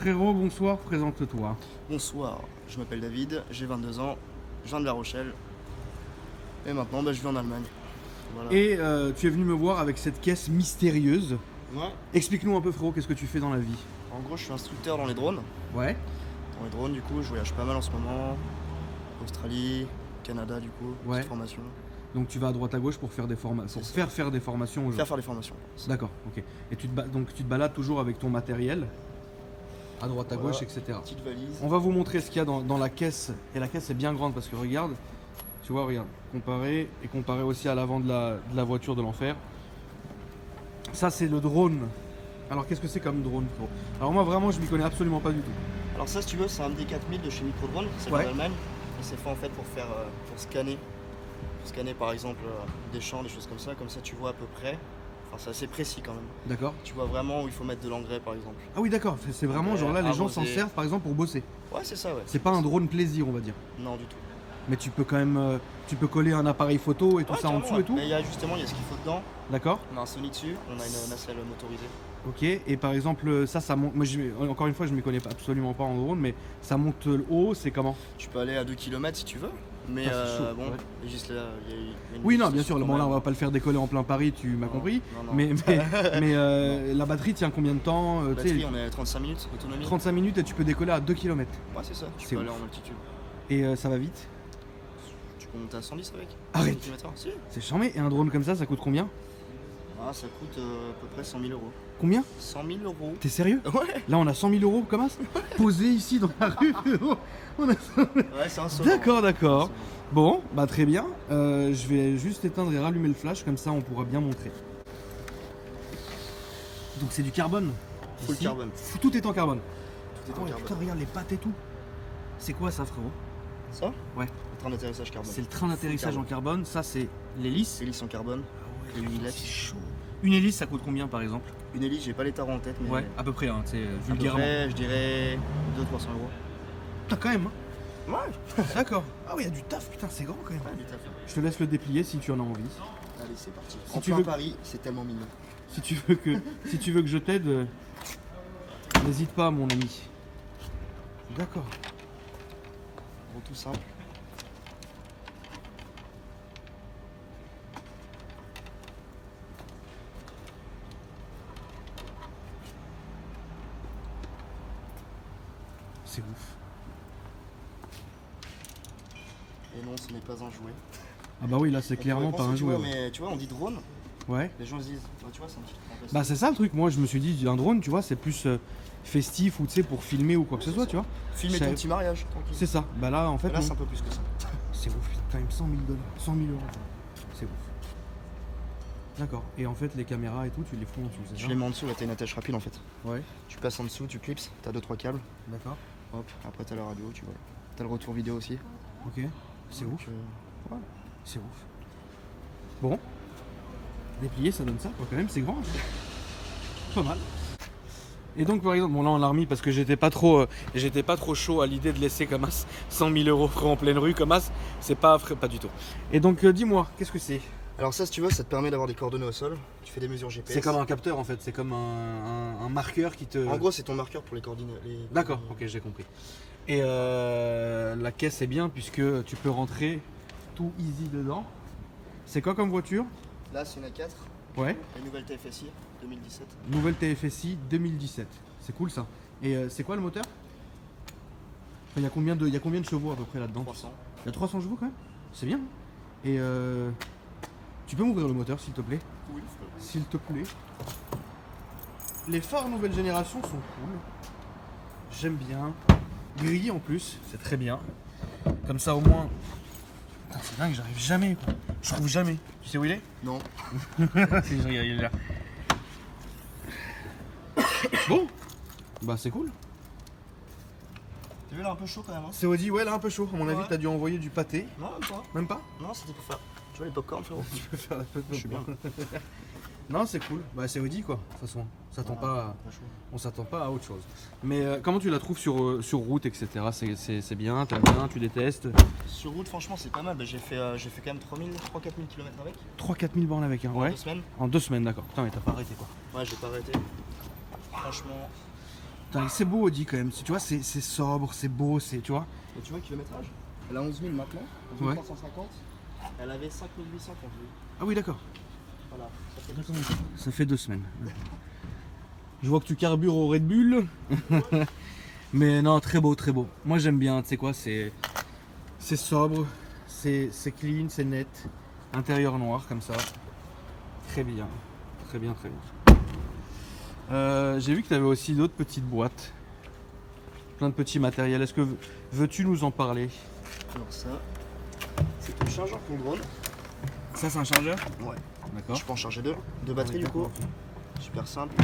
Frérot, bonsoir, présente-toi. Bonsoir, je m'appelle David, j'ai 22 ans, je viens de La Rochelle et maintenant je vis en Allemagne. Voilà. Et tu es venu me voir avec cette caisse mystérieuse. Ouais. Explique-nous un peu, frérot, qu'est-ce que tu fais dans la vie? En gros, je suis instructeur dans les drones. Ouais. Dans les drones, du coup, je voyage pas mal en ce moment. Australie, Canada, du coup, Ouais. petite formation. Donc tu vas à droite à gauche pour faire des formations, faire des formations aux gens. Faire des formations. D'accord, ok. Et donc tu te balades toujours avec ton matériel, à droite à Voilà. gauche, etc. Petite valise. On va vous montrer ce qu'il y a dans la caisse. Et la caisse est bien grande parce que regarde, tu vois, regarde, comparé aussi à l'avant de la voiture de l'enfer. Ça c'est le drone. Alors qu'est-ce que c'est comme drone, frérot? Alors moi vraiment je m'y connais absolument pas du tout. Alors ça, si tu veux, c'est un MD4000 de chez Microdrone, c'est Ouais. en Allemagne. Et c'est fait en fait pour faire, pour scanner. Pour scanner par exemple des champs, des choses comme ça tu vois à peu près. Enfin, c'est assez précis quand même. D'accord. Tu vois vraiment où il faut mettre de l'engrais par exemple. Ah oui d'accord, c'est vraiment genre là les gens s'en arroser. servent par exemple pour bosser. Ouais, c'est ça, ouais. C'est pas un drone plaisir on va dire. Non, du tout. Mais tu peux quand même, tu peux coller un appareil photo et tout ça en carrément, dessous ouais. et tout. Mais il y a justement, il y a ce qu'il faut dedans. D'accord. On a un Sony dessus, on a une nacelle motorisée. Ok, et par exemple, ça monte. Moi, encore une fois, je ne m'y connais absolument pas en drone, mais ça monte haut, c'est comment? Tu peux aller à 2 km si tu veux. Mais Ah, c'est chaud, bon, ouais. il y a juste là, il y a une Oui, non, petite bien sûr, quand bon, là, on même. va pas le faire décoller en plein Paris, tu m'as Non, compris. non. Mais la batterie tient combien de temps? Tu sais, Batterie, on est à 35 minutes d'autonomie. 35 minutes et tu peux décoller à 2 km. Ouais, c'est ça. Tu C'est peux aller ouf. en altitude. Et ça va vite? Tu peux monter à 110 avec. Arrête. 110 km/h. Si. C'est charmé. Et un drone comme ça coûte combien? Ah, ça coûte à peu près 100 000 euros. Combien? 100 000 euros. T'es sérieux? Ouais. Là, on a 100 000 euros comme ça posé ici dans la rue. On a... Ouais, c'est un saut. D'accord. Bon, bah très bien. Je vais juste éteindre et rallumer le flash, comme ça on pourra bien montrer. Donc c'est du carbone. Full ici. carbone. Tout est en carbone. Tout est Ah en ouais, carbone. putain, regarde les pattes et tout. C'est quoi ça, frérot? Ça? Ouais. Le train d'atterrissage carbone. C'est le train d'atterrissage en carbone. Ça, c'est l'hélice. Hélice en carbone. Ah Et une c'est hélice. chaud. Une hélice, ça coûte combien par exemple? Une hélice, j'ai pas les tarots en tête, mais. Ouais, à peu près, hein, c'est à peu vulgairement. près, je dirais 200-300 euros. Putain, quand même. Hein. Ouais. D'accord. Ah oui, il y a du taf, putain, c'est grand quand même. Ouais, du taf. Je te laisse le déplier si tu en as envie. Allez, c'est parti. Si En tu plein veux- Paris, c'est tellement mignon. Si tu veux que je t'aide, n'hésite pas, mon ami. D'accord. Bon, tout simple. C'est ouf. Et non, ce n'est pas un jouet. Ah bah oui, là c'est On clairement pourrait pas un penser, tu jouet. vois, ouais. Mais tu vois, on dit drone, Ouais. les gens se disent, bah, tu vois, c'est un petit truc en plastique. Bah c'est ça le truc. Moi je me suis dit un drone, tu vois, c'est plus festif ou tu sais pour filmer ou quoi que ce soit, tu vois. Filmer je ton savais- petit mariage, tranquille. C'est ça. Bah là en fait, Et là, non. c'est un peu plus que ça. C'est ouf. Putain, quand même 100 000 $, 100 000 euros. C'est ouf. D'accord. Et en fait les caméras et tout, tu les fous en dessous, c'est Tu ça? les mets en dessous, là, t'as une attache rapide en fait. Ouais. Tu passes en dessous, tu clips, t'as 2-3 câbles. D'accord. Hop, après t'as la radio, tu vois. T'as le retour vidéo aussi. Ok. C'est Donc, ouf. ouais. C'est ouf. Bon. Déplier, ça donne ça, quoi, quand même, c'est grand. Pas mal. Et donc, par exemple, bon, là, on l'a remis parce que j'étais pas trop chaud à l'idée de laisser comme as 100 000 euros frais en pleine rue, comme as, c'est pas frais, pas du tout. Et donc, dis-moi, qu'est-ce que c'est? Alors ça, si tu veux, ça te permet d'avoir des coordonnées au sol. Tu fais des mesures GPS. C'est comme un capteur, en fait, c'est comme un marqueur qui te... En gros, c'est ton marqueur pour les coordonnées. D'accord, ok, j'ai compris. Et la caisse est bien puisque tu peux rentrer tout easy dedans. C'est quoi comme voiture? Là, c'est une A4, Ouais. la nouvelle TFSI 2017. Nouvelle TFSI 2017. C'est cool ça. Et c'est quoi le moteur? Il y a combien de chevaux à peu près là-dedans? 300. Il y a 300 chevaux quand même? C'est bien. Et tu peux m'ouvrir le moteur s'il te plaît? Oui. S'il te plaît. Les phares nouvelle génération sont cool. J'aime bien. Gris en plus, c'est très bien. Comme ça au moins. Putain, c'est dingue, j'arrive jamais quoi. Je trouve jamais. Tu sais où il est? Non. Si, il est là. Bon, bah c'est cool. T'as vu là un peu chaud quand même, hein? C'est Audi, ouais, là un peu chaud. À mon avis, Ouais. t'as dû envoyer du pâté. Non, même pas. Même pas? Non, c'était pour faire. Tu vois les popcorn, frérot? Tu peux faire la fête. Je suis bien. Non, c'est cool. Bah c'est Audi quoi. De toute façon, on s'attend pas à autre chose. Mais comment tu la trouves sur route, etc. C'est bien, t'aimes bien, tu détestes. Sur route, franchement, c'est pas mal. Bah, j'ai fait quand même 3 000 km avec. 3-4 000 bornes avec, hein. En Ouais. 2 semaines. En 2 semaines, d'accord. Putain, mais t'as pas arrêté quoi. Ouais, j'ai pas arrêté. Franchement, Putain, c'est beau Audi quand même. Tu vois, c'est sobre, c'est beau, c'est, tu vois. Et tu vois le kilométrage? Elle a 11 000 maintenant, 11 350. Elle avait 5 800 quand je l'ai eu. Ah oui, d'accord. Voilà, ça fait 2 semaines. Ça fait 2 semaines. Je vois que tu carbures au Red Bull. Mais non, très beau, très beau. Moi j'aime bien, tu sais quoi, c'est sobre, c'est clean, c'est net. Intérieur noir comme ça. Très bien, très bien, très bien. J'ai vu que tu avais aussi d'autres petites boîtes. Plein de petits matériels. Est-ce que veux-tu nous en parler? Alors ça, c'est un chargeur pour drone. Ça c'est un chargeur? Ouais. D'accord. Je peux en charger deux batteries Oui, du coup. d'accord, ok. Super simple.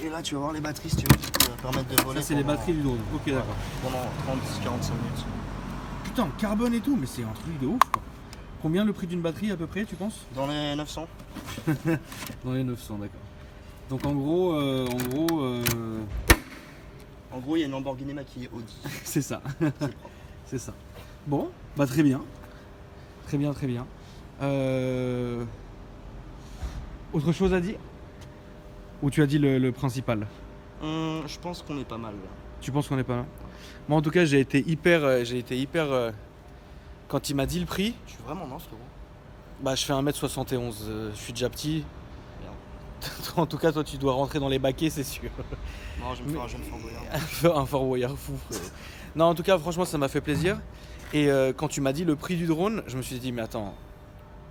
Et là tu vas voir les batteries si tu veux qui te permettent de voler. Ça c'est les batteries du drone. Ok, d'accord. Pendant 30-45 minutes. Putain, carbone et tout, mais c'est un truc de ouf quoi. Combien le prix d'une batterie à peu près, tu penses? Dans les 900. Dans les 900, d'accord. Donc en gros, En gros, il y a une Lamborghini maquillée Audi. c'est ça. C'est propre. C'est ça. Bon, bah très bien. Très bien, très bien. Autre chose à dire? Ou tu as dit le principal? Je pense qu'on est pas mal là. Tu penses qu'on est pas là? Moi en tout cas j'ai été hyper, quand il m'a dit le prix, Je suis vraiment mince, frérot. bah je fais 1m71, je suis déjà petit. Merde. En tout cas toi tu dois rentrer dans les baquets c'est sûr. Non, je vais me faire un jeune flamboyant. Un Fort Boyard fou. Non en tout cas franchement ça m'a fait plaisir. Et quand tu m'as dit le prix du drone, je me suis dit mais attends,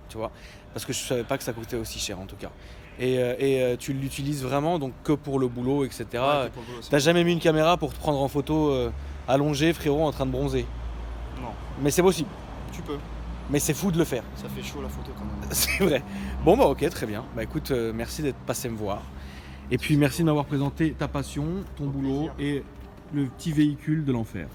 tu vois, parce que je savais pas que ça coûtait aussi cher en tout cas. Et tu l'utilises vraiment donc que pour le boulot, etc. Ouais, pour le boulot, c'est T'as jamais mis une caméra pour te prendre en photo allongé, frérot, en train de bronzer. Non, Mais c'est possible. tu peux. Mais c'est fou de le faire. Ça fait chaud la photo quand même. C'est vrai. Bon bah ok, très bien. Bah écoute, merci d'être passé me voir. Et puis merci de m'avoir présenté ta passion, ton boulot plaisir. et le petit véhicule de l'enfer.